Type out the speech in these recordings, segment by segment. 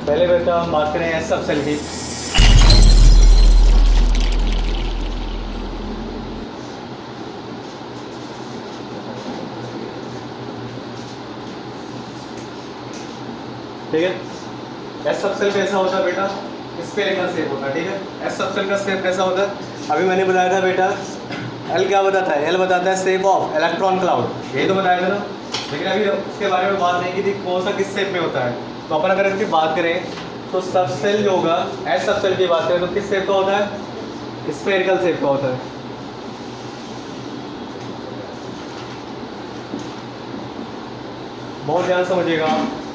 पहले बेटा हम बात करें एस सब सेल की। ठीक है, एस सब सेल कैसा होता है बेटा, स्फेरिकल शेप होता है। ठीक है, एस सब सेल का शेप कैसा होता है, अभी मैंने बताया था बेटा एल क्या बताता है, एल बताता है शेप ऑफ इलेक्ट्रॉन क्लाउड, यही तो बताया था ना। लेकिन अभी उसके बारे में बात नहीं की थी कौन सा किस शेप में होता है। तो अपन अगर इसकी बात करें तो सब सेल जो होगा, एस सब सेल की बात करें तो किस शेप का होता है, स्फेरिकल शेप का होता है। बहुत ध्यान समझिएगा आप।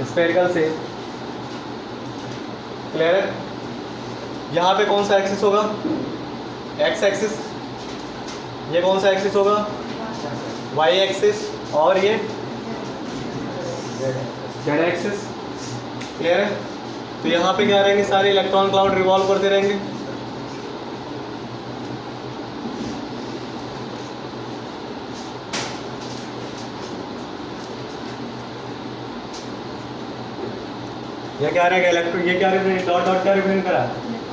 स्फेरिकल शेप, क्लियर है। यहाँ पे कौन सा एक्सिस होगा, एक्स एक्सिस, ये कौन सा एक्सिस होगा, वाई एक्सिस, और ये जेड एक्सिस, क्लियर है। तो यहाँ पे क्या रहेंगे, सारे इलेक्ट्रॉन क्लाउड रिवॉल्व करते रहेंगे। ये क्या रहेगा, इलेक्ट्रॉन, ये क्या रिप्रेजेंट, डॉट डॉट क्या रिप्रेजेंट करा,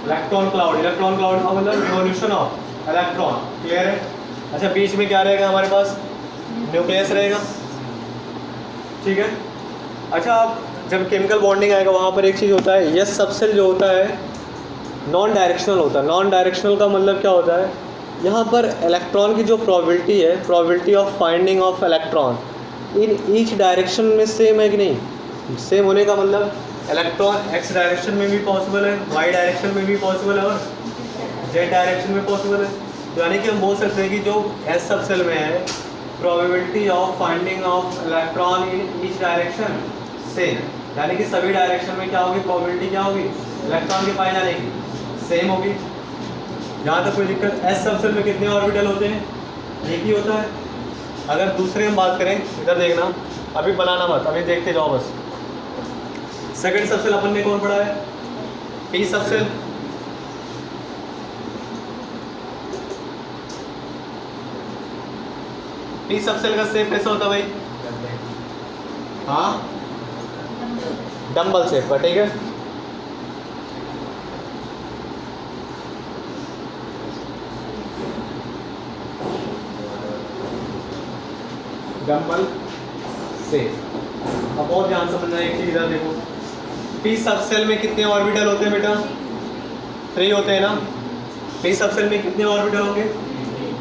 इलेक्ट्रॉन क्लाउड। इलेक्ट्रॉन क्लाउड का मतलब रिवॉल्यूशन ऑफ इलेक्ट्रॉन, क्लियर है। अच्छा, बीच में क्या रहेगा हमारे पास, न्यूक्लियस रहेगा। ठीक है। अच्छा, अब जब केमिकल बॉन्डिंग आएगा वहाँ पर एक चीज़ होता है, यस सब सेल जो होता है नॉन डायरेक्शनल होता है। नॉन डायरेक्शनल का मतलब क्या होता है, यहाँ पर इलेक्ट्रॉन की जो प्रोबेबिलिटी है, probability of finding of electron in each direction में सेम है कि नहीं। सेम होने का मतलब इलेक्ट्रॉन एक्स डायरेक्शन में भी पॉसिबल है, वाई डायरेक्शन में भी पॉसिबल है, और जेड डायरेक्शन में पॉसिबल है। तो यानी कि हम बोल सकते हैं कि जो एस सब सेल में है, probability of finding of electron in each direction same, यानी कि सभी डायरेक्शन में क्या होगी, प्रोबेबिलिटी क्या होगी, इलेक्ट्रॉन के पाए जाने की सेम होगी। जहाँ तक कोई दिक्कत, एस सब सेल में कितने ऑर्बिटल होते हैं, एक ही होता है। अगर दूसरे हम बात करें, इधर देखना, अभी बनाना मत, अभी देखते जाओ बस। सेकंड सब सेल अपन ने कौन पढ़ा है, पी सब सेल। पी सब सेल का शेप कैसा होता है भाई, हाँ डंबल शेप का। ठीक है, डंबल शेप। अब बहुत ध्यान से समझना, एक चीज इधर देखो, पी सब सेल में कितने ऑर्बिटल होते हैं बेटा, 3 होते हैं ना। पी सब सेल में कितने ऑर्बिटल होंगे,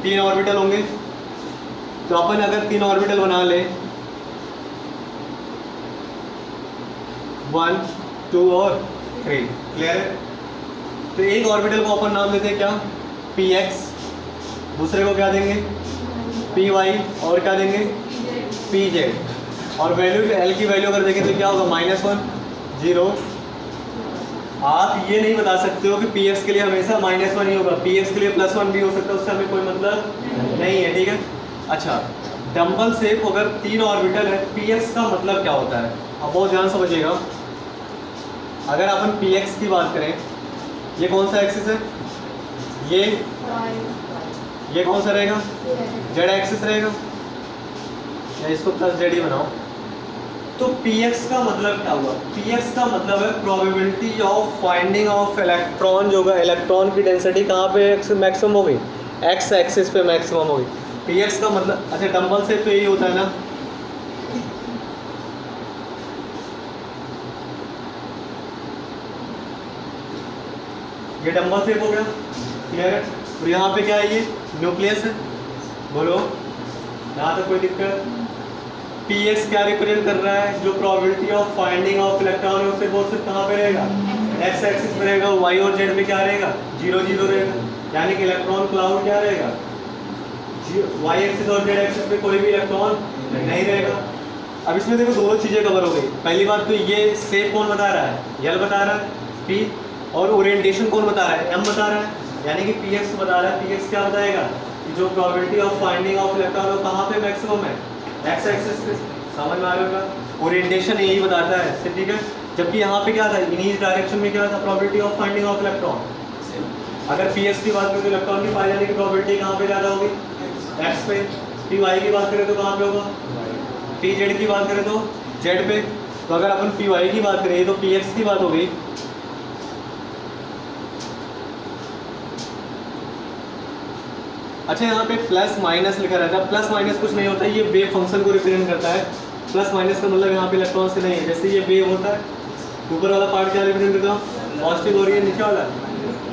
3 ऑर्बिटल होंगे। तो अपन अगर 3 ऑर्बिटल बना ले, 1 2 और 3, क्लियर है। तो एक ऑर्बिटल को अपन नाम देते हैं क्या, पी एक्स, दूसरे को क्या देंगे, पी वाई, और क्या देंगे, पी जेड। और वैल्यू एल की वैल्यू अगर देखें तो क्या होगा, -1 0। आप ये नहीं बता सकते हो कि पी एक्स के लिए हमेशा -1 ही होगा, पी एक्स के लिए +1 भी हो सकता है, उससे हमें कोई मतलब नहीं है। ठीक है। अच्छा, डंबल शेप अगर 3 ऑर्बिटल है, पी एक्स का मतलब क्या होता है, अब बहुत ध्यान समझिएगा। अगर अपन पी एक्स की बात करें, ये कौन सा एक्सिस है, ये कौन सा रहेगा, जेड एक्सिस रहेगा, या इसको प्लस जेड ही बनाओ। तो px का मतलब क्या हुआ, px का मतलब है probability of finding of electron जो होगा, इलेक्ट्रॉन की डेंसिटी कहाँ पे मैक्सिमम होगी, एक्स एक्सिस पे मैक्सिमम होगी। px का मतलब, अच्छा डंबल से तो यही होता है ना, ये डंबल शेप हो गया, क्लियर है। और यहाँ पे क्या है, ये न्यूक्लियस है, बोलो यहाँ तक कोई दिक्कत। px क्या रिप्रेजेंट कर रहा है, जो probability of finding of electron है उससे बहुत से कहाँ पे रहेगा, एक्स एक्सिस पे रहेगा, वाई और जेड में क्या रहेगा, 0 0 रहेगा। यानी कि इलेक्ट्रॉन क्लाउड क्या रहेगा, वाई एक्सिस और जेड एक्सिस पे कोई भी इलेक्ट्रॉन नहीं रहेगा। अब इसमें देखो दोनों चीज़ें कवर हो गई। पहली बात तो ये शेप कौन बता रहा है, यल बता रहा है पी, और ओरिएंटेशन कौन बता रहा है, एम बता रहा है। यानी कि px बता रहा है, px क्या बताएगा कि जो probability of finding of electron है कहाँ पे मैक्सिमम है, एक्स एक्सिस पे। समझ में आ रहा होगा, ओरिएंटेशन यही बताता है, ठीक है। जबकि यहाँ पे क्या था, इनिशियल डायरेक्शन में क्या था, probability of finding of electron. अगर px की बात करें तो इलेक्ट्रॉन की पाए जाने की प्रोबेबिलिटी कहाँ पे ज़्यादा होगी, एक्स पे। py की बात करें तो कहाँ पे होगा, पी जेड की बात करें तो जेड पे, तो अगर अपन पी वाई की बात करें तो पी एक्स की बात हो गई। अच्छा यहाँ पे प्लस माइनस लिखा रहता है, प्लस माइनस कुछ नहीं होता है, ये वेव फंक्शन को रिप्रेजेंट करता है। प्लस माइनस का मतलब यहाँ पे इलेक्ट्रॉन से नहीं है, जैसे ये वेव होता है, ऊपर वाला पार्ट क्या रिप्रेजेंट करता है, पॉजिटिव, और ये नीचे वाला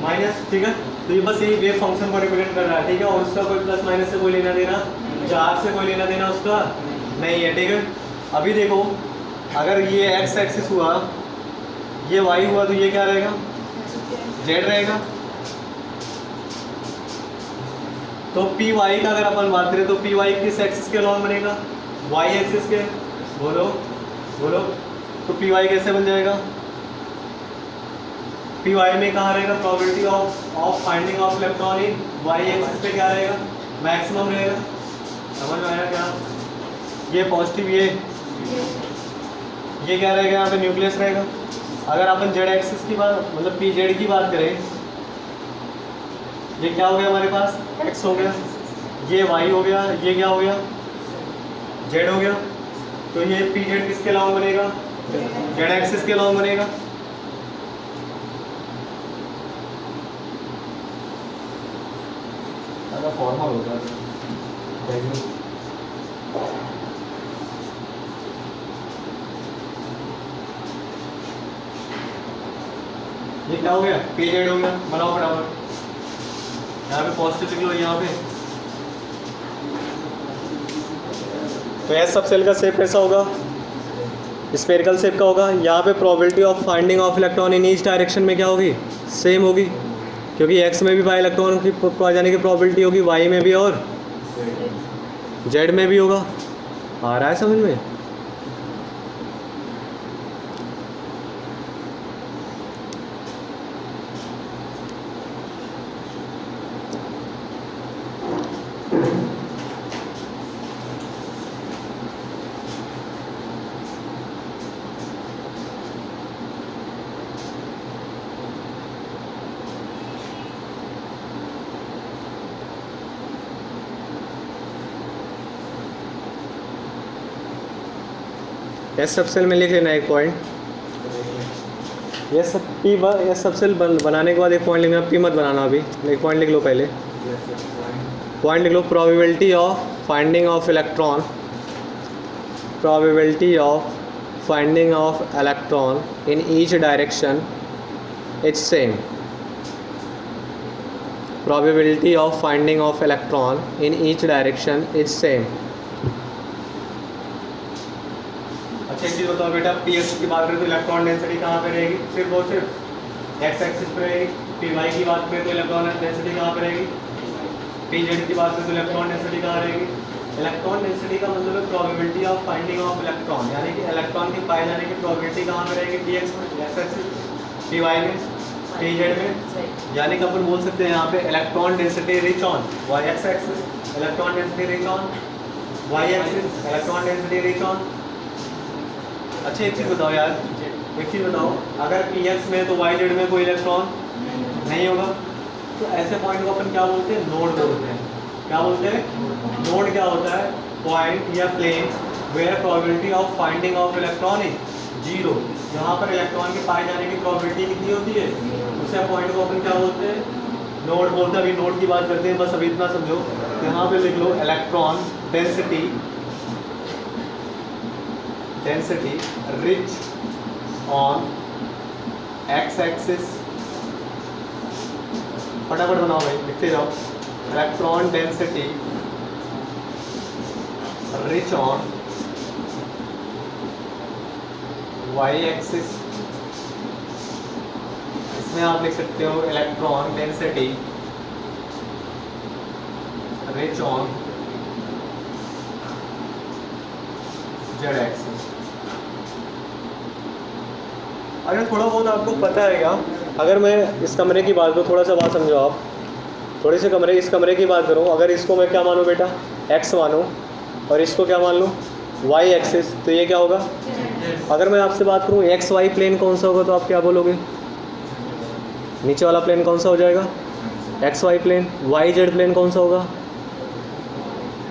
माइनस, ठीक है। तो ये बस यही वेव फंक्शन को रिप्रेजेंट कर रहा है, ठीक है। और उसका कोई प्लस माइनस से कोई लेना देना, चार्ज से कोई लेना देना उसका नहीं है, ठीक है। अभी देखो अगर ये एक्स एक्सिस हुआ, ये वाई हुआ, तो ये क्या रहेगा, जेड रहेगा। तो पी वाई का अगर अपन बात करें तो पी वाई किस एक्सिस के अलॉन्ग बनेगा, वाई एक्सिस के, बोलो बोलो। तो पी वाई कैसे बन जाएगा, पी वाई में कहाँ रहेगा, probability of finding of electron in Y axis पे क्या रहेगा, मैक्सिमम रहेगा। समझ में आया क्या, ये पॉजिटिव, ये क्या रहेगा, यहाँ पे न्यूक्लियस रहेगा। अगर अपन जेड एक्सिस की बात, मतलब पी जेड की बात करें, ये क्या हो गया हमारे पास, एक्स हो गया, ये वाई हो गया, ये क्या हो गया, जेड हो गया। तो ये पी जेड किसके अलॉन्ग बनेगा, जेड एक्सिस के अलॉन्ग बनेगा। फॉर्मल हो गया, ये क्या हो गया, पी जेड हो गया। बनाओ फटाफट, यहाँ पे पॉजिटिव लिख लो यहाँ पे। तो एस सब सेल का शेप कैसा होगा, स्फेरिकल शेप का होगा। यहाँ पे probability of finding of electron in each direction में क्या होगी, सेम होगी, क्योंकि एक्स में भी बाई इलेक्ट्रॉन की पा जाने की प्रोबेबिलिटी होगी, वाई में भी और जेड में भी होगा। आ रहा है समझ में। एस सब सेल में लिख लेना एक पॉइंट, ये सब पी एस सब सेल बनाने के बाद एक पॉइंट लिखना, पी मत बनाना अभी, एक पॉइंट लिख लो पहले। पॉइंट लिख लो, probability of finding of electron, probability of finding of electron in each direction is same, probability of finding of electron in each direction is same. अच्छा एक चीज़ बताओ बेटा, पी एक्स की बात करें तो इलेक्ट्रॉन डेंसिटी कहाँ पे रहेगी, सिर्फ और सिर्फ एक्स एक्सिस पे रहेगी। पी वाई की बात करें तो इलेक्ट्रॉन डेंसिटी कहाँ पे रहेगी, पी जेड की बात करें तो इलेक्ट्रॉन डेंसिटी कहाँ रहेगी। इलेक्ट्रॉन डेंसिटी का मतलब है probability of finding of electron, यानी कि इलेक्ट्रॉन के पाए जाने की प्रोबेबिलिटी कहाँ पे रहेगी, पी एक्स में, एक्स एक्सिस, पी वाई में, पी जेड में। यानी कि अपन बोल सकते हैं यहाँ पे electron density rich on Y X axis, electron density rich on Y axis, electron density rich on. अच्छा एक चीज़ बताओ यार, एक चीज़ बताओ, अगर पी एक्स में तो वाई जेड में कोई इलेक्ट्रॉन नहीं होगा, तो ऐसे पॉइंट को अपन क्या बोलते हैं, नोड बोलते हैं। क्या बोलते हैं, नोड क्या होता है, पॉइंट या plane where probability of finding of electron is zero, यहाँ पर इलेक्ट्रॉन के पाए जाने की प्रोबेबिलिटी कितनी होती है, उसे पॉइंट को अपन क्या बोलते हैं, नोड बोलते हैं। अभी नोड की बात करते हैं, बस अभी इतना समझो। यहाँ पे लिख लो electron density, density rich on X axis, फटाफट बनाओ भाई, लिखते जाओ। Electron density rich on Y axis, इसमें आप लिख सकते हो electron density rich on Z axis. अगर थोड़ा बहुत आपको पता है क्या, अगर मैं इस कमरे की बात करूँ, थोड़ा सा बात समझो आप, थोड़े से कमरे, इस कमरे की बात करूँ, अगर इसको मैं क्या मानूँ बेटा, एक्स मानूँ, और इसको क्या मान लूँ, वाई एक्सिस, तो ये क्या होगा। अगर मैं आपसे बात करूँ एक्स वाई प्लेन कौन सा होगा, तो आप क्या बोलोगे, नीचे वाला प्लेन कौन सा हो जाएगा, X Y plane. Y Z plane कौन सा होगा,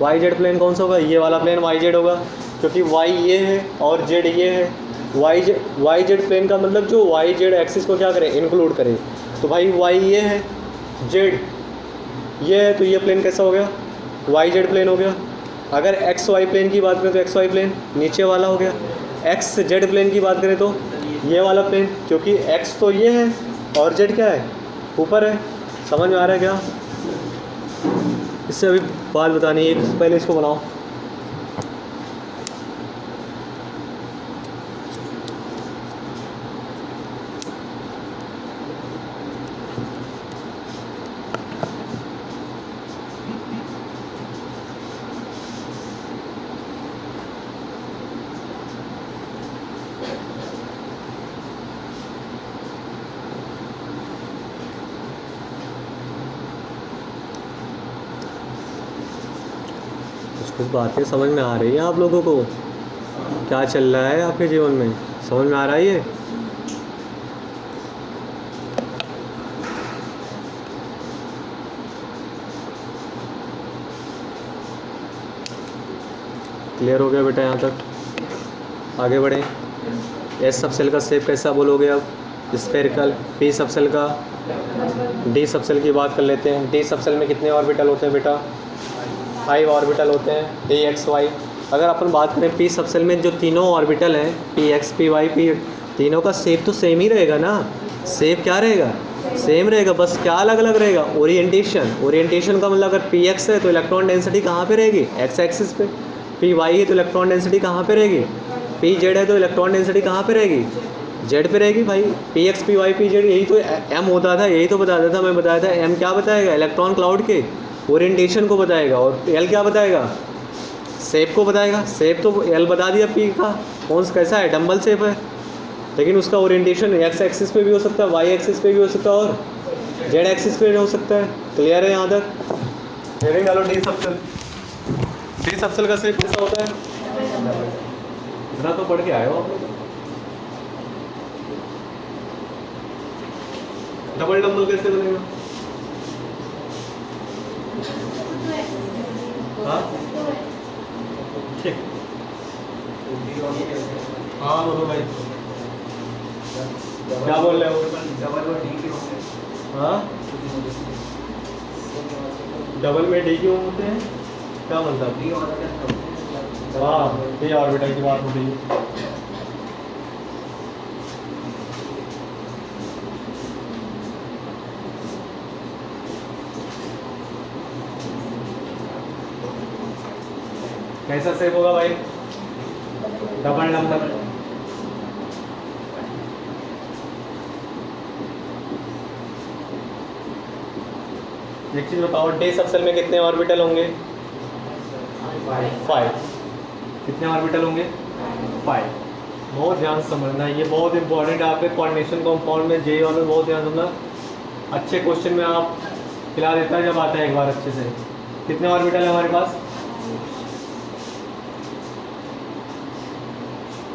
वाई जेड प्लेन कौन सा होगा, ये वाला प्लेन वाई जेड होगा। क्योंकि वाई ये है और जेड ये है। वाई जेड प्लेन का मतलब जो वाई जेड एक्सिस को क्या करे, इंक्लूड करे। तो भाई वाई ये है, जेड ये है, तो ये प्लेन कैसा हो गया, वाई जेड प्लेन हो गया। अगर एक्स वाई प्लेन की बात करें तो एक्स वाई प्लेन नीचे वाला हो गया। एक्स जेड प्लेन की बात करें तो ये वाला प्लेन, क्योंकि एक्स तो ये है और जेड क्या है, ऊपर है। समझ में आ रहा है क्या? इससे अभी बात बतानी है, पहले इसको बनाओ। कुछ बातें समझ में आ रही है आप लोगों को? क्या चल रहा है आपके जीवन में, समझ में आ रहा है ये? क्लियर हो गया बेटा यहाँ तक? आगे बढ़ें। एस सबसेल का शेप कैसा बोलोगे अब? स्फेरिकल। पी सबसेल का, डी सबसेल की बात कर लेते हैं। डी सबसेल में कितने ऑर्बिटल होते हैं बेटा? 5 ऑर्बिटल होते हैं, ए एक्स वाई। अगर अपन बात करें पी सबसेल में जो तीनों ऑर्बिटल हैं, P x P Y P, तीनों का शेप तो सेम ही रहेगा ना। शेप क्या रहेगा? सेम रहेगा, बस क्या अलग अलग रहेगा? ओरिएंटेशन। ओरिएंटेशन का मतलब अगर पी एक्स है तो इलेक्ट्रॉन डेंसिटी कहाँ पे रहेगी? एक्स एक्सिस पे। पी वाई है तो इलेक्ट्रॉन डेंसिटी कहाँ पे रहेगी? पी जेड है तो इलेक्ट्रॉन डेंसिटी कहाँ पे रहेगी? जेड पे रहेगी भाई। P x P Y P Z, यही तो एम होता था, यही तो बताता था मैं, बताया था। एम क्या बताएगा? इलेक्ट्रॉन क्लाउड के ओरिएंटेशन को बताएगा। और एल क्या बताएगा? शेप को बताएगा। शेप तो एल बता दिया पी का, कौन सा कैसा है, डम्बल शेप है। लेकिन उसका ओरिएंटेशन एक्स एक्सिस पे भी हो सकता है, वाई एक्सिस पे भी हो सकता है और जेड एक्सिस पे भी हो सकता है। क्लियर है यहाँ तक? हेडिंग डालो डी सबसेल। डी सबसेल का शेप कैसा होता है? इतना तो पढ़ के आए हो आप लोग। डबल डम्बल कैसे बनेगा? हाँ ठीक, हाँ बोलो भाई, क्या बोल रहे हो? हाँ डबल में डी क्यों होते हैं? क्या मतलब? हाँ ये ऑर्बिटल की बात हो रही है। कैसा शेप होगा भाई? Double number. एक चीज बताओ, डी सबसेल में कितने ऑर्बिटल होंगे? 5। कितने ऑर्बिटल होंगे? 5। बहुत ध्यान से समझना, ये बहुत इंपॉर्टेंट है आपके कोऑर्डिनेशन कंपाउंड में, जे और में बहुत ध्यान समझना। अच्छे क्वेश्चन में आप खिला देता है जब आता है एक बार अच्छे से। कितने ऑर्बिटल है हमारे पास?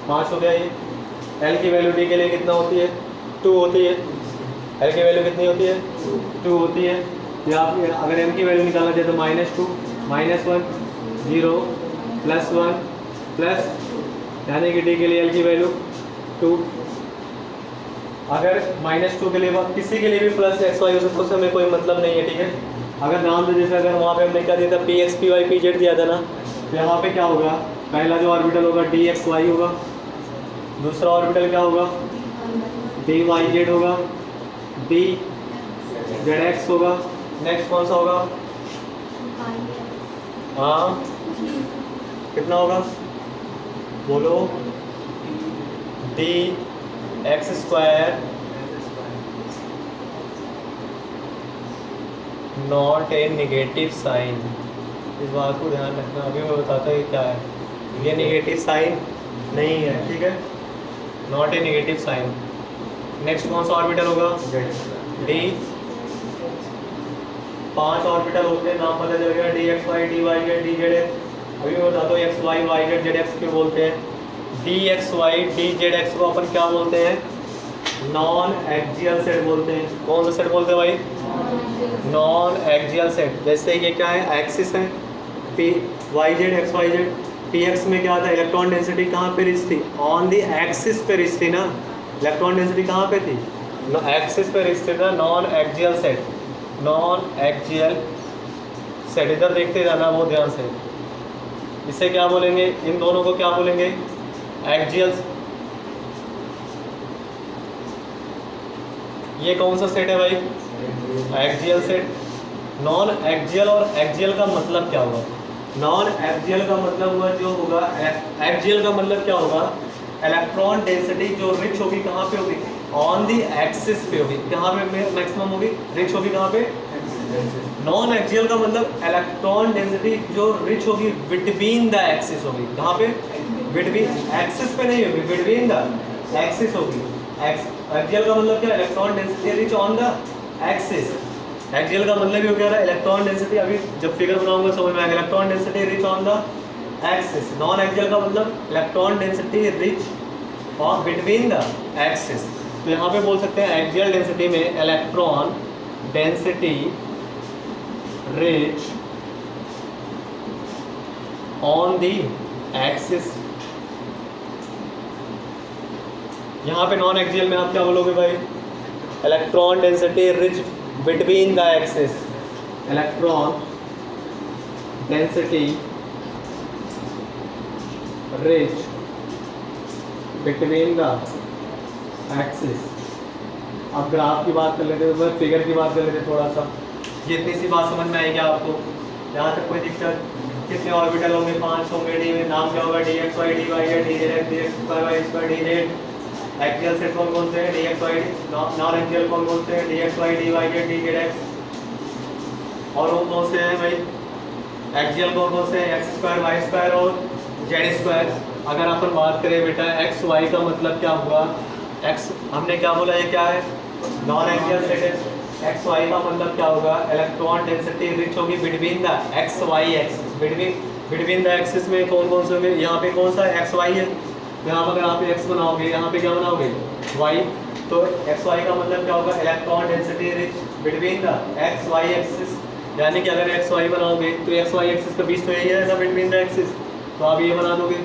5 हो गया ये। एल की वैल्यू डी के लिए कितना होती है? 2 होती है। एल की वैल्यू कितनी होती है? 2 होती है। या आप अगर एम की वैल्यू निकालना चाहे तो -2 -1 0 +1 प्लस, यानी कि डी के लिए एल की वैल्यू 2। अगर -2 के लिए किसी के लिए भी प्लस एक्स वाई हो सकता है, उससे हमें कोई मतलब नहीं है, ठीक है। अगर नाम तो जैसे अगर वहाँ पे हमने क्या दिया था, P x P Y P Z दिया था ना, तो यहाँ पे क्या होगा? पहला जो ऑर्बिटल होगा डी एक्स वाई होगा, दूसरा ऑर्बिटल क्या होगा? डी वाई जेड होगा, डी जेड एक्स होगा। नेक्स्ट कौन सा होगा? हाँ कितना होगा बोलो? D x square not a negative sign. इस बात को ध्यान रखना, अभी मैं बताता हूँ क्या है। ये नेगेटिव साइन नहीं है, ठीक है, not a negative sign. Next कौन सा ऑर्बिटल होगा? डी। 5 ऑर्बिटल होते हैं, नाम पता चल गया, D x Y D Y Z D Z X. अभी मैं बताता हूँ X Y Y Z Z X क्यों बोलते हैं। D x Y D Z X को अपन क्या बोलते हैं? नॉन एक्सियल सेट बोलते हैं। कौन सा सेट बोलते हैं भाई? Non axial set. जैसे ये क्या है? एक्सिस है, P Y Z X Y Z, Tx में क्या था, इलेक्ट्रॉन डेंसिटी कहाँ पे रिच थी, ऑन द एक्सिस पे रिच थी ना, इलेक्ट्रॉन डेंसिटी कहाँ पे थी, एक्सिस पे रिच थी ना, non axial set, non axial set, इधर देखते जाना बहुत ध्यान से। इसे क्या बोलेंगे, इन दोनों को क्या बोलेंगे, एक्सियल। ये कौन सा सेट है भाई, एक्सियल सेट। नॉन एक्सियल और एक्सियल का मतलब क्या होगा, नॉन एक्सियल का मतलब हुआ जो होगा, एक्सियल का मतलब क्या होगा, इलेक्ट्रॉन डेंसिटी जो रिच होगी कहाँ पे होगी, ऑन दी एक्सिस पे होगी, कहाँ पे मैक्सिमम होगी, रिच होगी कहाँ पे। नॉन एक्सियल का मतलब इलेक्ट्रॉन डेंसिटी जो रिच होगी बिटवीन द एक्सिस होगी, कहाँ पे, बिटवीन, एक्सिस पे नहीं होगी, बिटवीन द एक्सिस होगी। एक्सियल का मतलब क्या, electron density rich on the axis. Axial का मतलब ही हो गया इलेक्ट्रॉन डेंसिटी, अभी जब फिगर बनाऊंगा समझ में आएगा, electron density rich on the axis. Non axial का मतलब इलेक्ट्रॉन डेंसिटी रिच और बिटवीन द एक्सिस। तो यहाँ पे बोल सकते हैं एक्सियल डेंसिटी में electron density rich on the axis. यहाँ पे नॉन एक्सियल में आप क्या बोलोगे भाई, electron density rich between the axis, electron density rich between the axis. अब ग्राफ की बात कर लेते हैं, फिगर की बात कर लेते हैं थोड़ा सा, ये इतनी सी बात समझ में आएगी आपको, यहाँ तक कोई दिक्कत। कितने ऑर्बिटल होंगे, 5 होंगे, डी में नाम क्या होगा, d x Y D y D z d x square y square d z. Axial set कौन कौन से हैं, D x y, non axial कौन कौन से हैं, D x Y D y D Z x. और वो कौन से हैं भाई, एक्सियल कौन कौन से हैं, एक्स स्क्वायर वाई स्क्वायर और जेड स्क्वायर। अगर अपन बात करें बेटा एक्स वाई का मतलब क्या हुआ, एक्स हमने क्या बोला, ये क्या है, नॉन एक्सियल सेट है। एक्स वाई का मतलब क्या होगा, इलेक्ट्रॉन डेंसिटी रिच होगी between the x y axis. Between the axis में कौन कौन से होंगे, यहाँ पे कौन सा एक्स वाई है, यहाँ पर अगर आप एक्स बनाओगे, यहाँ पे क्या बनाओगे, वाई। तो एक्स वाई का मतलब क्या होगा, electron density rich between the x y axis. यानी कि अगर एक्स वाई बनाओगे तो एक्स वाई एक्सिस का बीच तो यही है ना, बिटवीन द एक्सिस, तो आप ये बना दोगे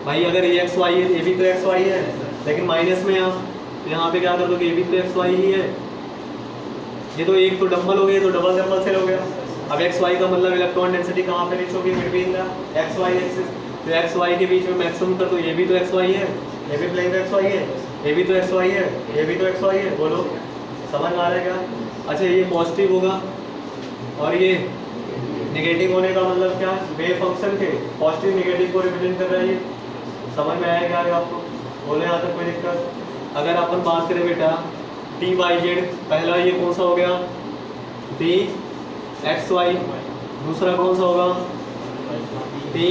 भाई। अगर ये एक्स वाई है, ये भी तो एक्स वाई है, लेकिन माइनस में आप यहाँ पे क्या कर दोगे, ये भी तो एक्स वाई ही है। ये तो एक तो डबल हो गया, तो डबल डबल सेल हो गया। अब एक्स वाई का मतलब इलेक्ट्रॉन डेंसिटी कहाँ पे रिच होगी, between the x y axis. तो एक्स वाई के बीच में मैक्सिमम कर दो, ये भी तो एक्स वाई है, ये भी प्लेन एक्स वाई है, ये भी तो एक्स वाई है, ये भी तो एक्स वाई है। बोलो समझ आ रहा है क्या। अच्छा ये पॉजिटिव होगा और ये नेगेटिव होने का मतलब क्या, वेव फंक्शन के पॉजिटिव नेगेटिव को रिप्रेजेंट कर रहा है। ये समझ में आएगा आपको, बोले यहाँ तक कोई दिक्कत। अगर अपन बात करें बेटा डी वाई जेड, पहला ये कौन सा हो गया, डी एक्स वाई, दूसरा कौन सा होगा, डी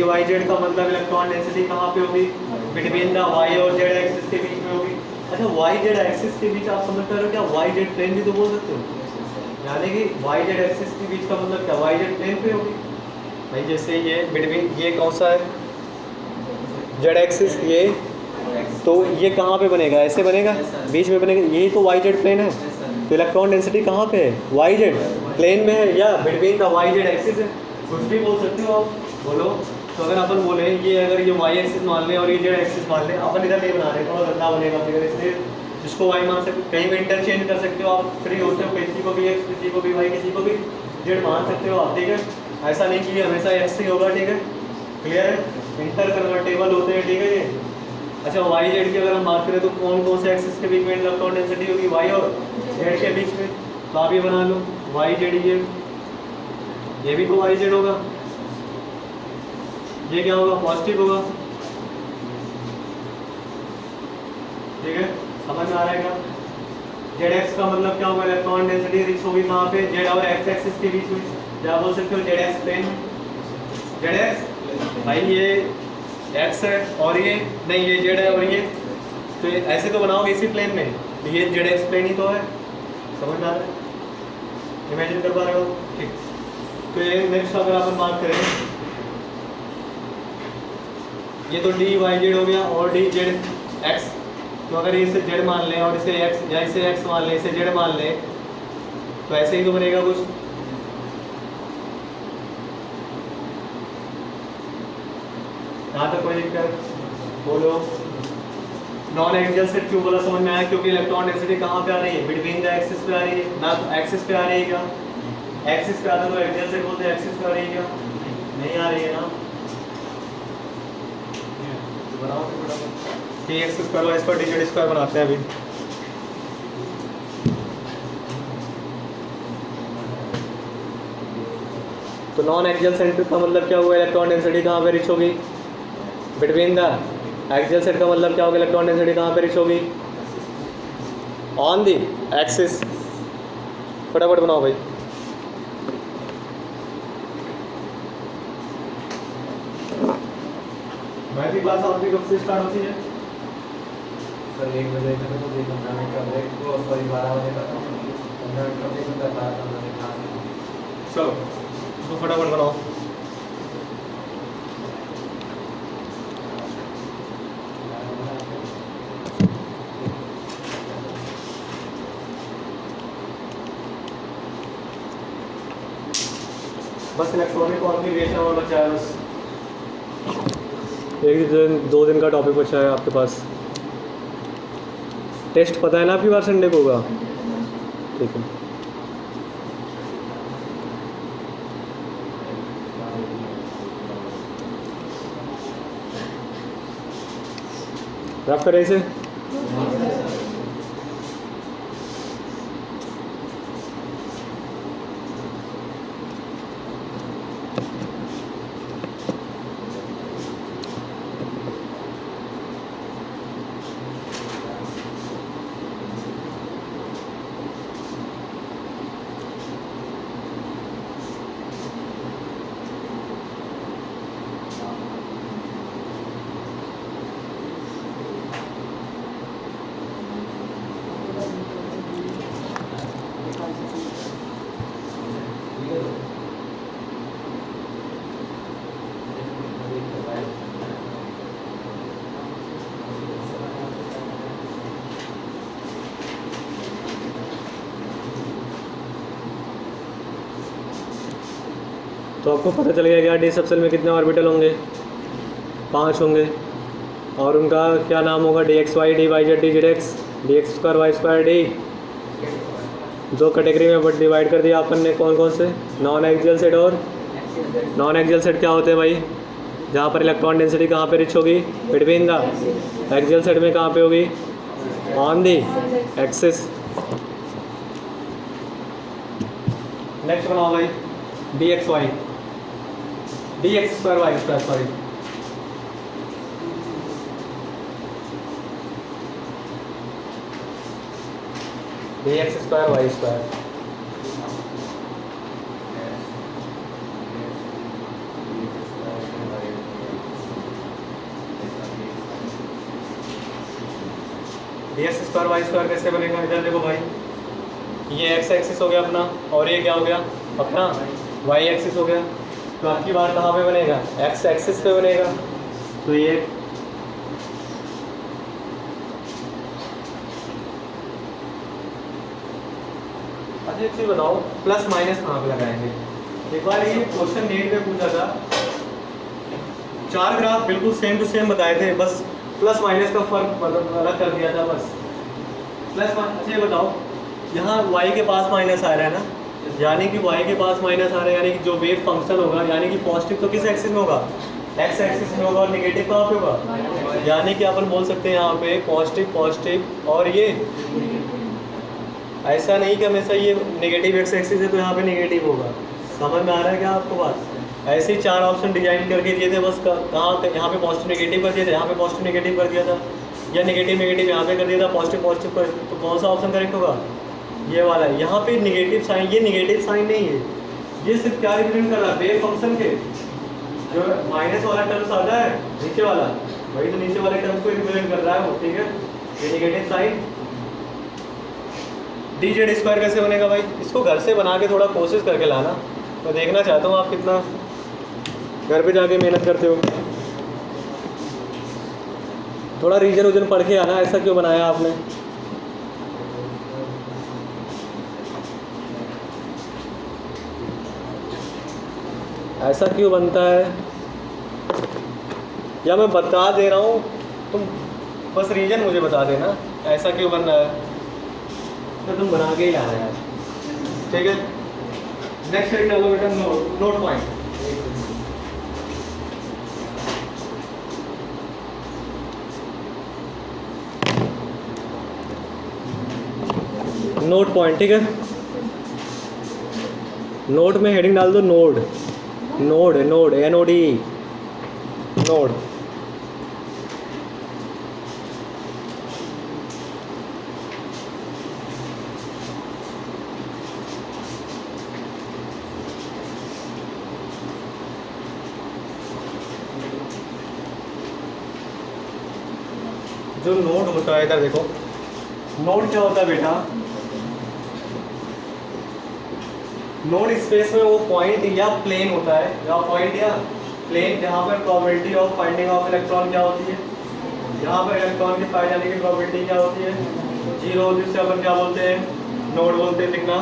वाई जेड का मतलब इलेक्ट्रॉन डेंसिटी कहाँ पे होगी, बिटवीन द वाई और जेड एक्सिस के बीच में होगी। अच्छा वाई जेड एक्सिस के बीच आप समझ पा रहे हो क्या, वाई जेड प्लेन भी तो बोल सकते हो, यानी कि वाई जेड एक्सिस के बीच का मतलब क्या, वाई जेड प्लेन पे होगी भाई। जैसे ये बिटवीन, ये कौन सा है, जेड एक्सिस, ये तो ये कहाँ पे बनेगा, ऐसे बनेगा, बीच में बनेगा, यही तो वाई जेड प्लेन है। तो इलेक्ट्रॉन डेंसिटी कहाँ पे है, वाई जेड प्लेन में है, या between the y z axis है, कुछ भी बोल सकते हो आप। बोलो तो अगर अपन बोले ये, अगर ये वाई एक्सिस मान ले और ये जेड एक्सिस मान ले, अपन इधर नहीं बना रहे, थोड़ा गंदा बनेगा फिर, इसलिए जिसको वाई मान सकते, कहीं भी इंटरचेंज कर सकते हो आप, फ्री होते हो, किसी को भी एक्स, किसी को भी वाई, किसी को भी जेड मान सकते हो आप, ठीक है। ऐसा नहीं कि हमेशा एक्स ही होगा, ठीक है, क्लियर है, इंटर कन्वर्टेबल होते हैं, ठीक है ये। अच्छा वाई जेड की अगर हम बात करें तो कौन कौन से एक्सिस के बीच में इलेक्ट्रॉन डेंसिटी होगी, वाई और जेड के बीच में। तो आप ये बना लो वाई जेड, ये भी तो वाई जेड होगा, ये क्या होगा, पॉजिटिव होगा, ठीक है, समझ में आ रहा है क्या। जेड एक्स का मतलब क्या होगा, इलेक्ट्रॉन डेंसिटी रिच होगी कहाँ पे, जेड और एक्स एक्सिस के बीच में, क्या बोल सकते हो, z x plane, z x भाई ये एक्स है और ये नहीं, ये जेड है और ये, तो ये ऐसे तो बनाओगे इसी प्लेन में, तो ये जेड एक्स प्लेन ही तो है, समझ में आ रहा है, इमेजिन कर पा रहे हो, ठीक। तो ये नेक्स्ट अगर अपन बात करें, ये तो डी वाई जेड हो गया और डी जेड एक्स। तो अगर इसे जेड मान लें और इसे एक्स, या इसे एक्स मान लें, इसे जेड मान लें, तो ऐसे ही तो बनेगा कुछ, यहाँ तक कोई दिक्कत? बोलो। नॉन एक्सियल सेट क्यों बोला समझ में आया? क्योंकि इलेक्ट्रॉन डेंसिटी कहाँ पे आ रही है? बिटवीन द एक्सिस पे आ रही है ना, तो एक्सिस पे आ रही है क्या? एक्सिस पे आता तो एक्सियल सेट बोलते हैं, एक्सिस पे आ रही है क्या? नहीं आ रही है ना। तो बनाओ फिर फटाफट। D x square y square d z square बनाते हैं अभी। तो नॉन एक्सियल सेट का मतलब क्या हुआ? इलेक्ट्रॉन डेंसिटी कहाँ पे रिच होगी? बिटवीन द एक्सियल सेट का मतलब क्या होगा? इलेक्ट्रॉन डेंसिटी कहाँ पे रिच होगी? On the axis. फटाफट बनाओ भाई। मैथ की क्लास आपकी कब से स्टार्ट होती है? सर 1 बजे तक तो 1 घंटा में कर रहे तो सॉरी 12 बजे तक 15 मिनट कब तक करता है 15 मिनट क्लास। चलो तो फटाफट बनाओ। बस इलेक्ट्रॉनिक कॉन्फ़िगरेशन और बचा है बस। एक दिन 2 दिन का टॉपिक बचा है आपके पास। टेस्ट पता है ना आपकी बार संडे को होगा? ठीक है। रफ करें इसे। तो आपको पता चल गया क्या डी सबसेल में कितने ऑर्बिटल होंगे? 5 होंगे। और उनका क्या नाम होगा? D x Y, D Y Z, D Z x, d x square y square d. 2 category में बट डिवाइड कर दिया अपन ने। कौन कौन से? नॉन एक्सियल सेट और नॉन एक्सियल सेट क्या होते हैं भाई? जहाँ पर इलेक्ट्रॉन डेंसिटी कहाँ पे रिच होगी? Between the. एक्सियल सेट में कहाँ पे होगी? On the axis. नेक्स्ट बनाओ भाई। D x Y, d x square y square, sorry. D x square y square. D x square y square कैसे बनेगा? इधर देखो भाई, ये एक्स एक्सिस हो गया अपना, और ये क्या हो गया अपना? वाई एक्सिस हो गया। तो आपकी बार कहाँ पे बनेगा? एक्स एक्सिस पे बनेगा। तो ये अच्छा एक चीज़ बताओ, प्लस माइनस कहाँ पे लगाएंगे? एक बार ये क्वेश्चन नेट पे पूछा था, 4 ग्राफ बिल्कुल सेम टू सेम बताए थे, बस प्लस माइनस का फर्क अलग कर दिया था बस। प्लस अच्छा ये बताओ, यहाँ y के पास माइनस आ रहा है ना, यानी कि y के पास माइनस आ रहा है, यानी कि जो वेव फंक्शन होगा, यानी कि पॉजिटिव तो किस एक्सिस में होगा? x एक्सिस में होगा, और नेगेटिव कहाँ पे होगा? यानी कि अपन बोल सकते हैं यहाँ पे पॉजिटिव पॉजिटिव, और ये ऐसा नहीं कि हमेशा ये नेगेटिव x एक्सिस है तो यहाँ पे नेगेटिव होगा। समझ में आ रहा है क्या आपको बात? ऐसे ही 4 ऑप्शन डिजाइन करके दिए थे बस। कहाँ पे? यहाँ पे पॉजिटिव नेगेटिव कर दिया था, यहाँ पे पॉजिटिव नेगेटिव कर दिया था, या नेगेटिव नेगेटिव यहाँ पे कर दिया था, पॉजिटिव पॉजिटिव कर। तो कौन सा ऑप्शन करेक्ट होगा? ये वाला। यहाँ पे नेगेटिव साइन, ये नेगेटिव साइन नहीं है, ये सिर्फ क्या रिप्रेजेंट कर रहा है? वेव फंक्शन के जो माइनस वाला टर्म्स आता है नीचे वाला, वही तो नीचे वाले टर्म्स को रिप्रेजेंट कर रहा है वो, ठीक है? ये negative sign. D z square कैसे बनेगा भाई? इसको घर से बना के थोड़ा कोशिश करके लाना, मैं देखना चाहता हूँ आप कितना घर पे जाके मेहनत करते हो। थोड़ा रीजन उजन पढ़ के आना, ऐसा क्यों बनाया आपने? ऐसा क्यों बनता है? या मैं बता दे रहा हूँ, तुम बस रीजन मुझे बता देना ऐसा क्यों बन रहा है, तो तुम बना के ही लाना यार, ठीक है। नेक्स्ट हेडिंग डालो बेटा, नोट पॉइंट। नोट पॉइंट, ठीक है। नोट में हेडिंग डाल दो node, node node NOD, node. जो नोड होता है, इधर देखो, नोड क्या होता है बेटा, नोड स्पेस में वो पॉइंट या प्लेन होता है, या पॉइंट या प्लेन जहाँ पर probability of finding of electron क्या होती है, यहाँ पर इलेक्ट्रॉन के पाए जाने की प्रोबेबिलिटी क्या होती है, 0, जिससे अपन क्या बोलते हैं, नोड बोलते हैं। लिखना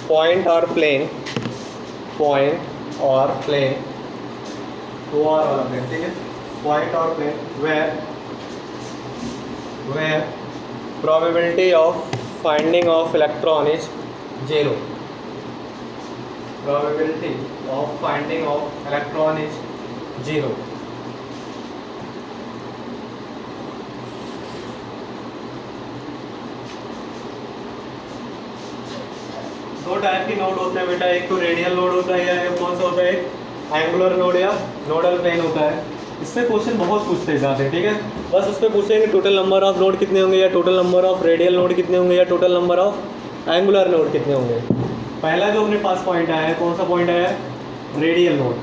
पॉइंट और प्लेन, पॉइंट और प्लेन, वो और वाला प्लेन, ठीक है। पॉइंट और plane where probability of finding of electron is 0, probability of finding of electron is 0। दो टाइप की नोड होते हैं बेटा, एक तो रेडियल नोड होता है, या एक कौन सा होता है, एंगुलर नोड या नोडल प्लेन होता है। इससे क्वेश्चन बहुत पूछते जाते हैं, ठीक है। बस उस पर पूछेंगे टोटल नंबर ऑफ नोड कितने होंगे, या total number of radial node कितने होंगे, या total number of angular node कितने होंगे। पहला जो अपने पास पॉइंट आया है, कौन सा पॉइंट आया है, रेडियल नोड।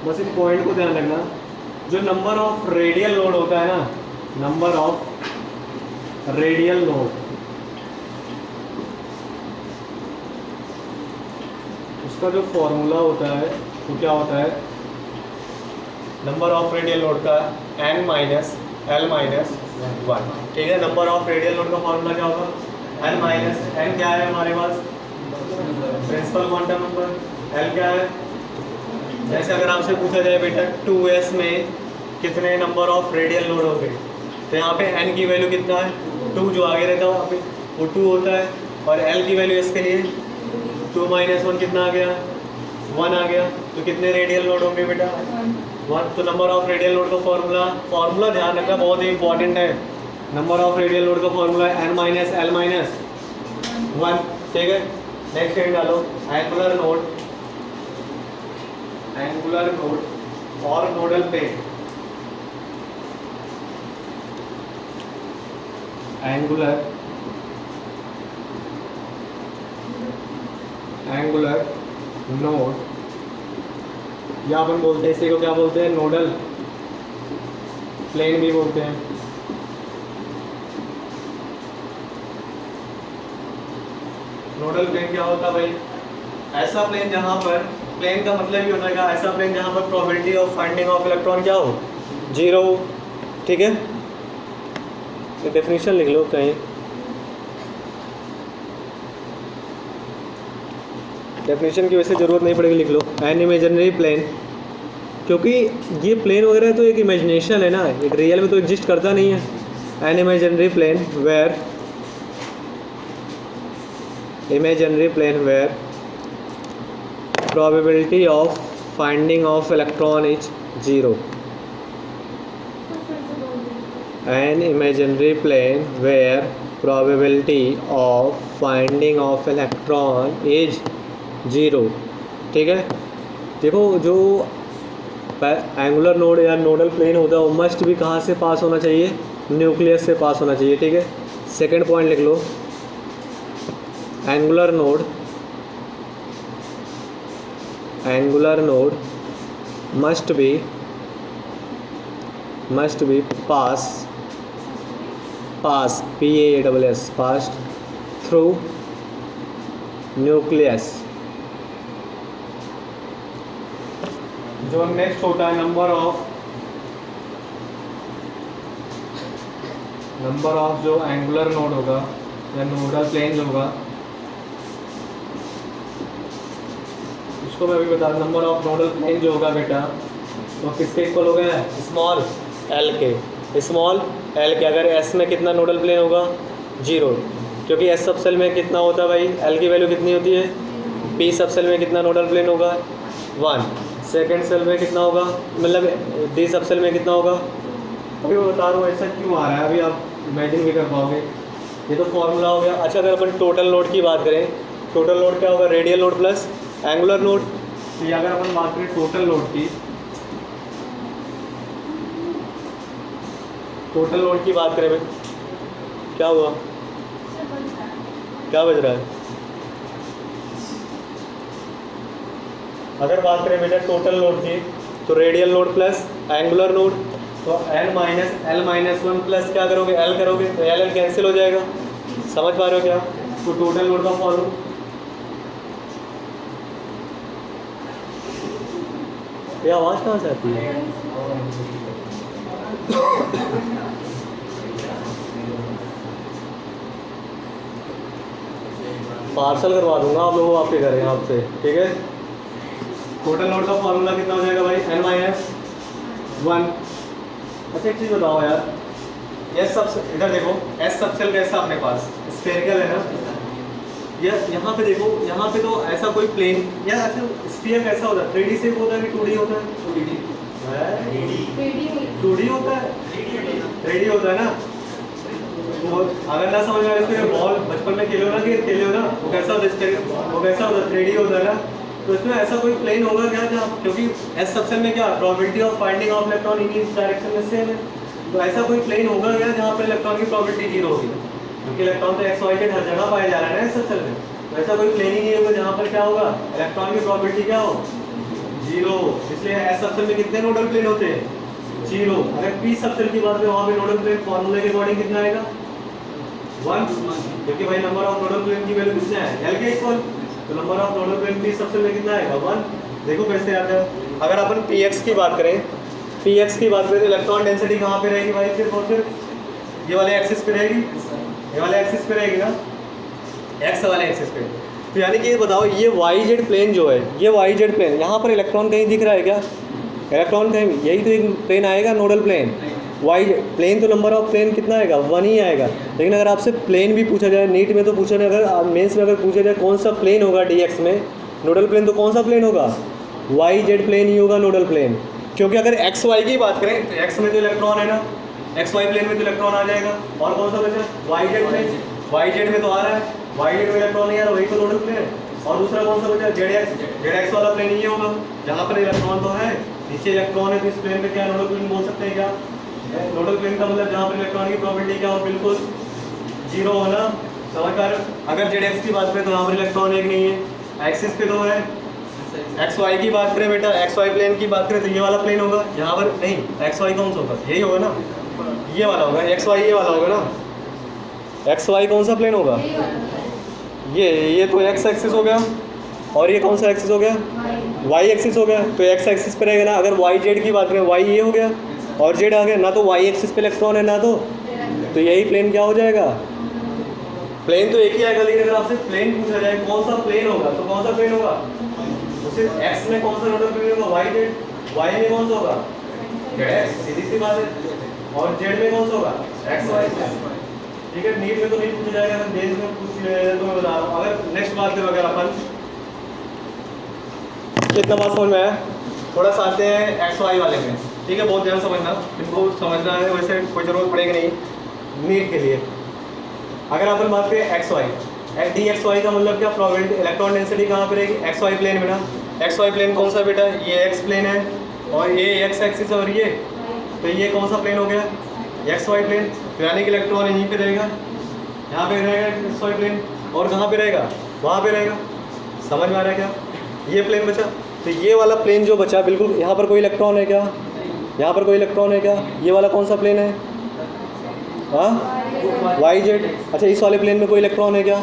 बस इस पॉइंट को ध्यान रखना, जो नंबर ऑफ रेडियल नोड होता है ना, नंबर ऑफ रेडियल नोड, उसका जो फॉर्मूला होता है वो क्या होता है, नंबर ऑफ रेडियल नोड का n माइनस l माइनस 1, ठीक है। नंबर ऑफ रेडियल नोड का फॉर्मूला क्या होगा, n माइनस n क्या है हमारे पास, प्रिंसिपल क्वांटम नंबर, l क्या है, जैसे अगर आपसे पूछा जाए बेटा 2s में कितने नंबर ऑफ रेडियल नोड होंगे, तो यहाँ पे n की वैल्यू कितना है, 2 जो आगे रहता है वहाँ पे वो 2 होता है, और l की वैल्यू इसके लिए 2 माइनस 1 कितना आ गया, 1 आ गया। तो कितने रेडियल नोड होंगे बेटा, 1। तो नंबर ऑफ रेडियल नोड का फॉर्मूला ध्यान रखना, बहुत ही इंपॉर्टेंट है। नंबर ऑफ रेडियल नोड का फॉर्मूला है n माइनस l माइनस 1, ठीक है। नेक्स्ट हेडिंग डालो, एंगुलर नोड, एंगुलर नोड और नोडल प्लेन। एंगुलर नोड, या अपन बोलते हैं इसी को क्या बोलते हैं, नोडल प्लेन भी बोलते हैं। नोडल प्लेन क्या होता है भाई, ऐसा प्लेन जहाँ पर, प्लेन का मतलब ही होता है ऐसा प्लेन जहाँ पर probability of finding of electron क्या हो, 0, ठीक है। ये डेफिनेशन लिख लो कहीं, डेफिनेशन की वैसे ज़रूरत नहीं पड़ेगी, लिख लो एन इमेजिनरी प्लेन, क्योंकि ये प्लेन वगैरह तो एक इमेजिनेशन है ना, एक रियल में तो एग्जिस्ट करता नहीं है। An imaginary plane where probability of finding of electron is 0। An imaginary plane where probability of finding of electron is 0, ठीक है। देखो जो एंगुलर नोड या नोडल प्लेन होता है वो मस्ट भी कहाँ से पास होना चाहिए, न्यूक्लियस से पास होना चाहिए, ठीक है। सेकंड पॉइंट लिख लो, angular node must be pass PASS passed through nucleus। जो नेक्स्ट होता है नंबर ऑफ जो एंगुलर नोड होगा या नोडल प्लेन होगा इसको मैं अभी बता रहा हूँ, नंबर ऑफ नोडल प्लेन जो होगा बेटा वो किसके इक्वल हो गया, स्मॉल एल के, स्मॉल एल के। अगर एस में कितना नोडल प्लेन होगा, 0, क्योंकि एस सब सेल में कितना होता है भाई, एल की वैल्यू कितनी होती है, पी सब सेल में कितना नोडल प्लेन होगा, 1, सेकेंड सेल में कितना होगा, मतलब डी सब सेल में कितना होगा। अभी मैं बता रहा हूँ ऐसा क्यों आ रहा है, अभी आप इमेजिन भी कर पाओगे। ये तो फॉर्मूला हो गया। अच्छा, अगर अपन टोटल लोड की बात करें, टोटल लोड क्या होगा, radial load plus angular load. तो ये अगर अपन बात करें टोटल लोड की, टोटल लोड की बात करें भाई, क्या हुआ, क्या बज रहा है। अगर बात करें बेटा टोटल लोड की, तो radial load plus angular load, तो L-L-1 प्लस क्या करोगे, L करोगे, तो L कैंसिल हो जाएगा। समझ पा रहे हो क्या। तो टोटल लोड का फॉर्मूला, ये आवाज़ कहाँ से आती है। पार्सल करवा दूंगा आप लोगों को आपके घर यहाँ आपसे, ठीक है। टोटल लोड का फॉर्मूला कितना हो जाएगा भाई, N-1। अच्छा एक चीज़ बताओ यार, ये सब इधर देखो, एस सब सेल कैसा अपने पास स्फेरिकल है ना, या यहाँ पे देखो, यहाँ पे तो ऐसा कोई प्लेन या ऐसा स्फीयर कैसा होता है, 3D शेप होता है कि 2D होता है, 2D होता है, 3D होता है ना। वो अगर ना समझ में आए इसमें बॉल बचपन में खेले हो ना, कि खेले हो ना, वो कैसा होता है, वो कैसा होता है, 3D होता है ना। तो इसमें ऐसा कोई प्लेन होगा क्या जहाँ, क्योंकि एस सबसेल में क्या probability of finding of electron इन इस डायरेक्शन में सेम है, तो ऐसा कोई प्लेन होगा क्या जहाँ पर इलेक्ट्रॉन की प्रोबेबिलिटी 0 होगी, क्योंकि इलेक्ट्रॉन तो एक्स वाई जेड हर जगह पाया जा रहा है ना एस सबसेल में। तो ऐसा कोई प्लेन ही नहीं होगा जहाँ पर क्या होगा, इलेक्ट्रॉन की प्रोबेबिलिटी क्या हो, 0। इसलिए एस सबसेल में कितने नोडल प्लेन होते हैं, 0। अगर पी सबसेल की बात करें, वहाँ पे नोडल प्लेन फॉर्मूले के अकॉर्डिंग कितना आएगा, 1, क्योंकि भाई नंबर ऑफ नोडल प्लेन की वैल्यू कितना है, एल के इक्वल, तो number of nodal plane p subshell में कितना आएगा, 1। देखो कैसे आता है। अगर अपन पीएक्स की बात करें, पीएक्स की बात करें तो इलेक्ट्रॉन डेंसिटी कहाँ पे रहेगी भाई, सिर्फ और सिर्फ ये वाले एक्सिस पे रहेगी, ये वाले एक्सिस पे रहेगी ना, एक्स वाले एक्सिस पे। तो यानी कि ये बताओ, ये वाई जेड प्लेन जो है, ये वाई जेड प्लेन, यहाँ पर इलेक्ट्रॉन कहीं दिख रहा है क्या, इलेक्ट्रॉन कहीं, यही तो एक प्लेन आएगा नोडल प्लेन, वाई प्लेन। तो नंबर ऑफ प्लेन कितना आएगा, 1 ही आएगा। लेकिन अगर आपसे प्लेन भी पूछा जाए, नीट में तो पूछा जाए, अगर मेंस में अगर पूछा जाए कौन सा प्लेन होगा डीएक्स में नोडल प्लेन, तो कौन सा प्लेन होगा, वाई जेड प्लेन ही होगा नोडल प्लेन। क्योंकि अगर एक्स वाई की बात करें तो एक्स में तो इलेक्ट्रॉन है ना, एक्स वाई प्लेन में तो इलेक्ट्रॉन आ जाएगा। और कौन सा बचा, y Z plane, Y z में तो आ रहा है, वाई जेड में इलेक्ट्रॉन नहीं आ रहा, वही तो नोडल प्लेन है। और दूसरा कौन सा बचा, जेड एक्स वाला प्लेन ये होगा, जहाँ पर इलेक्ट्रॉन तो है, नीचे इलेक्ट्रॉन है, तो इस प्लेन में क्या नोडल प्लेन बोल सकते हैं क्या, नोडल प्लेन का मतलब जहाँ पर इलेक्ट्रॉन की प्रोबेबिलिटी क्या हो, बिल्कुल 0 हो ना। समझ पा रहे हो। अगर जेड एक्स की बात करें तो यहाँ पर इलेक्ट्रॉन एक नहीं है, एक्सिस पे तो है। एक्स वाई की बात करें बेटा, एक्स वाई प्लेन की बात करें तो ये वाला प्लेन होगा, यहाँ पर नहीं, एक्स वाई कौन सा होगा, यही होगा ना, ये वाला होगा, एक्स वाई ये वाला होगा ना। एक्स वाई कौन सा प्लेन होगा, ये तो एक्स एक्सिस हो गया, और ये कौन सा एक्सिस हो गया, वाई एक्सिस हो गया, तो एक्स एक्सिस पे रहेगा ना। अगर वाई जेड की बात करें, वाई ये हो गया और जेड आ गया ना, तो वाई एक्सिस पे इलेक्ट्रॉन है ना, तो यही प्लेन क्या हो जाएगा, प्लेन तो एक ही आएगा। लेकिन अगर आपसे प्लेन पूछा जाए कौन सा प्लेन होगा, तो कौन सा प्लेन होगा, सिर्फ एक्स में कौन सा नोडल प्लेन होगा, वाई जेड, वाई में कौन सा होगा, जेड एक्स, सीधी सी बात है। और जेड में कौन सा होगा, एक्स वाई। ठीक है, नीट में तो नहीं पूछा जाएगा, अगर बेस में पूछ लिया जाए तो मैं बता रहा हूँ। अगर नेक्स्ट बात करें, अगर अपन कितना बात समझ में आया, थोड़ा सा आते हैं एक्स वाई वाले में। ठीक है, बहुत ध्यान समझना, इनको समझना है, वैसे कोई ज़रूरत पड़ेगी नहीं नीट के लिए। अगर अपन बात करें x Y, d x y का मतलब क्या, प्रोबेबिलिटी इलेक्ट्रॉन डेंसिटी कहाँ पे रहेगी, एक्स वाई प्लेन में ना। एक्स वाई प्लेन कौन सा बेटा, ये एक्स प्लेन है और ये एक्स एक्सिस और ये, तो ये कौन सा प्लेन हो गया, एक्स वाई प्लेन। तो यानी कि इलेक्ट्रॉन यहीं पे रहेगा, यहाँ पे रहेगा एक्स वाई प्लेन, और कहाँ पे रहेगा, वहाँ पे रहेगा। समझ में आ रहा है क्या, ये प्लेन बचा। तो ये वाला प्लेन जो बचा, बिल्कुल यहाँ पर कोई इलेक्ट्रॉन है क्या, यहाँ पर कोई इलेक्ट्रॉन है क्या, ये वाला कौन सा प्लेन है, हाँ वाई जेड। अच्छा, इस वाले प्लेन में कोई इलेक्ट्रॉन है क्या,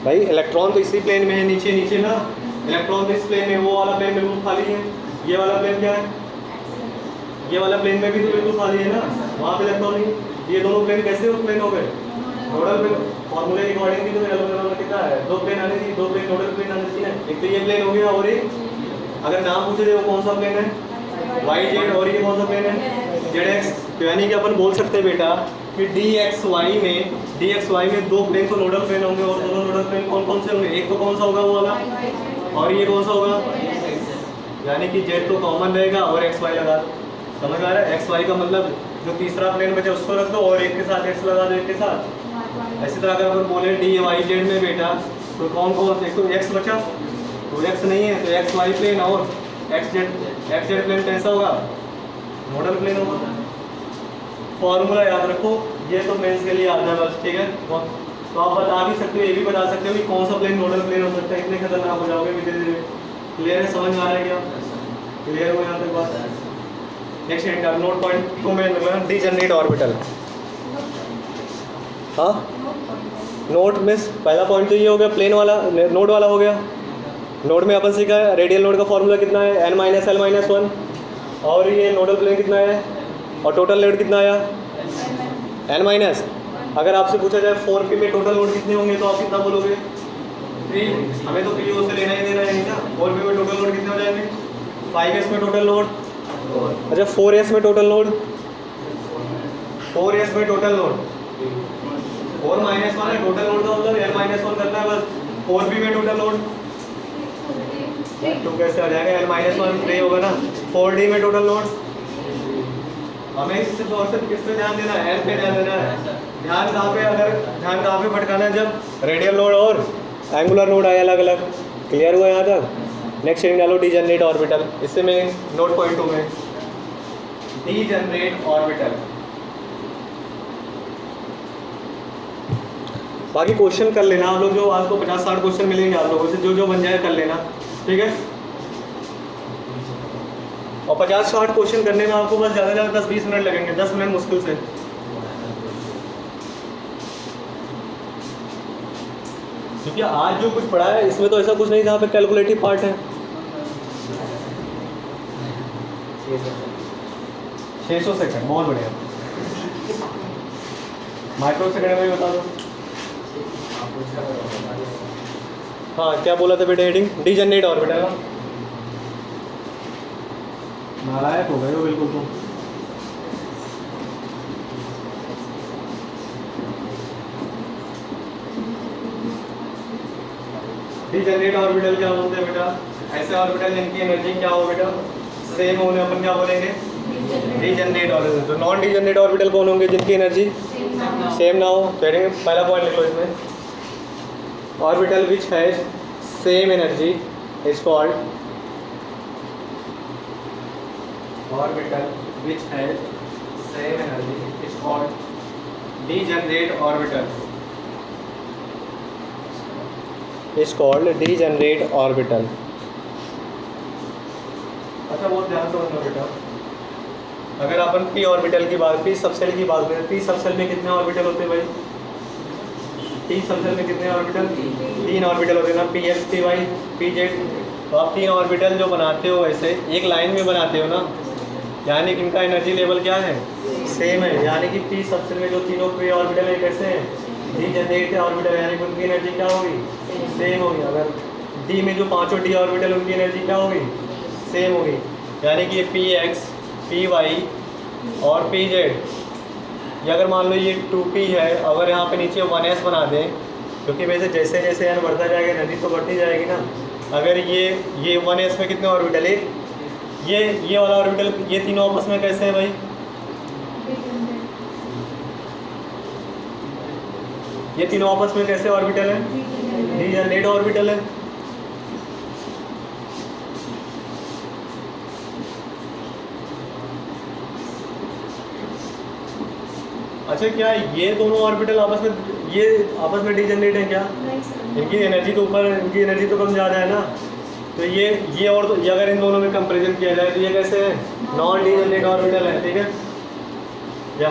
भाई इलेक्ट्रॉन तो इसी प्लेन में है, नीचे नीचे ना, इलेक्ट्रॉन तो इस प्लेन में, वो वाला प्लेन बिल्कुल खाली है। ये वाला प्लेन क्या है, ये वाला प्लेन में भी तो बिल्कुल खाली है ना, वहाँ पे इलेक्ट्रॉन नहीं। ये दोनों प्लेन कैसे प्लेन हो गए, नोडल प्लेन। फॉर्मूले के अकॉर्डिंग भी तो कितना है, 2 प्लेन आने चाहिए, 2 प्लेन नोडल प्लेन आने चाहिए। एक तो ये प्लेन हो गया और एक अगर नाम पूछे तो वो कौन सा प्लेन है, वाई जेड, और ये कौन सा प्लेन है, जेड एक्स। तो यानी कि अपन बोल सकते हैं बेटा कि डी एक्स वाई में दो प्लेन तो नोडल प्लेन होंगे, और दोनों नोडल प्लेन कौन कौन से होंगे, एक तो कौन सा होगा वो वाला, और ये कौन सा होगा, यानी कि जेड तो कॉमन रहेगा और एक्स वाई लगा दो। समझ आ रहा है, एक्स वाई का मतलब जो तीसरा प्लेन बचे उसको रख दो और एक के साथ एक्स लगा दो, एक के साथ। इसी तरह अगर अपन बोले डी वाई जेड में बेटा तो कौन कौन, एक तो एक्स बचा, तो एक्स नहीं है तो एक्स वाई प्लेन और एक्स जेड प्लेन कैसा होगा, मॉडल प्लेन होगा। फॉर्मूला याद रखो, ये तो मेंस के लिए आता है बस, ठीक है। तो आप बता भी सकते हो, ये भी बता सकते हो कि कौन सा प्लेन मॉडल प्लेन हो सकता है, इतने खतरनाक हो जाओगे धीरे धीरे। क्लियर है, समझ में आ रहा है क्या, क्लियर हो यहाँ तक बात। नेक्स्ट एंड नोट पॉइंट 2 में डीजनरेट ऑर्बिटल। हाँ नोट मिस, पहला पॉइंट तो ये हो गया प्लेन वाला, नोड वाला हो गया। नोड में अपन सीखा है रेडियल नोड का फॉर्मूला कितना है, n-l-1, और ये नोडल प्लेन कितना है, और टोटल लोड कितना आया n-। अगर आपसे पूछा जाए 4p में टोटल लोड कितने होंगे तो आप कितना बोलोगे, 3। हमें तो PO से लेना ही देना है क्या, 4p में टोटल लोड कितने हो जाएंगे, 5s में टोटल लोड, अच्छा 4s में टोटल लोड, 4s में टोटल लोड, 4 माइनस 1 है टोटल लोड का मतलब n-1 करना है बस। 4p में टोटल लोड तो कैसे आ जाएगा, n-1 3 होगा ना। 4d में टोटल लोड, हमें इससे तो और किस पे ध्यान देना है, एल पे ध्यान देना है। ध्यान कहाँ पे भटकाना है, जब रेडियल लोड और एंगुलर लोड आए अलग अलग। क्लियर हुआ यहाँ तक। नेक्स्ट हेडिंग डालो डीजनरेट ऑर्बिटल। इससे में नोट पॉइंट 2 में डीजनरेट ऑर्बिटल। बाकी क्वेश्चन कर लेना आप लोग, जो आपको 50-60 क्वेश्चन मिलेंगे आप लोगों से, जो जो बन जाए कर लेना, ठीक है। और 50-60 क्वेश्चन करने में आपको बस ज़्यादा से ज़्यादा 10-20 मिनट लगेंगे, 10 मिनट मुश्किल से। क्योंकि आज जो कुछ पढ़ा है इसमें तो ऐसा कुछ नहीं जहाँ पे कैलकुलेटिव पार्ट है। 600 सेकंड, बहुत बढ़िया। माइक्रो सेकंड में भी बता दो। हाँ क्या बोला था बेटा, हेडिंग डीजनरेट ऑर्बिटल। नालायक हो गए हो बिल्कुल तुम। डीजनरेट ऑर्बिटल क्या बोलते हैं बेटा, ऐसे ऑर्बिटल जिनकी एनर्जी क्या हो बेटा, सेम होने अपन क्या बोलेंगे, डीजनरेट ऑर्बिटल। तो नॉन डीजनरेट ऑर्बिटल कौन होंगे, जिनकी एनर्जी सेम ना हो। पहला पॉइंट लिख लो इसमें, orbital which has same energy is called, orbital which has same energy is called degenerate orbital, is called degenerate orbital. अच्छा बहुत ध्यान से सुनो बेटा, अगर अपन पी ऑर्बिटल की बात, पी सबसेल की बात करें, पी सबसेल में कितने ऑर्बिटल होते हैं भाई, पी सबसेल में कितने ऑर्बिटल, 3 ऑर्बिटल होते हैं ना, p x, P Y, P z. तो आप 3 ऑर्बिटल जो बनाते हो ऐसे एक लाइन में बनाते हो ना, यानी कि इनका एनर्जी लेवल क्या है, सेम है। यानी कि पी सबसेल में जो तीनों पी ऑर्बिटल है कैसे हैं, डीजनरेट ऑर्बिटल, यानी कि उनकी एनर्जी क्या होगी, सेम होगी। अगर डी में जो 5 डी ऑर्बिटल उनकी एनर्जी क्या होगी, सेम होगी। यानी कि ये पी एक्स, पी वाई और पी जेड, या अगर मान लो ये 2p है, अगर यहाँ पे नीचे 1s बना दें, क्योंकि वैसे जैसे जैसे n बढ़ता जाएगा एनर्जी तो बढ़ती जाएगी ना। अगर ये 1s में कितने ऑर्बिटल है, ये वाला ऑर्बिटल, ये तीनों आपस में कैसे हैं भाई, ये तीनों आपस में कैसे ऑर्बिटल है, डीजनरेट ऑर्बिटल है। अच्छा क्या ये दोनों ऑर्बिटल आपस में डीजनरेट है क्या, इनकी एनर्जी तो ऊपर, इनकी एनर्जी तो कम ज़्यादा है ना। तो ये और तो ये अगर इन दोनों में कंपैरिजन किया जाए तो ये कैसे है, नॉन डीजनरेट ऑर्बिटल है, ठीक है। या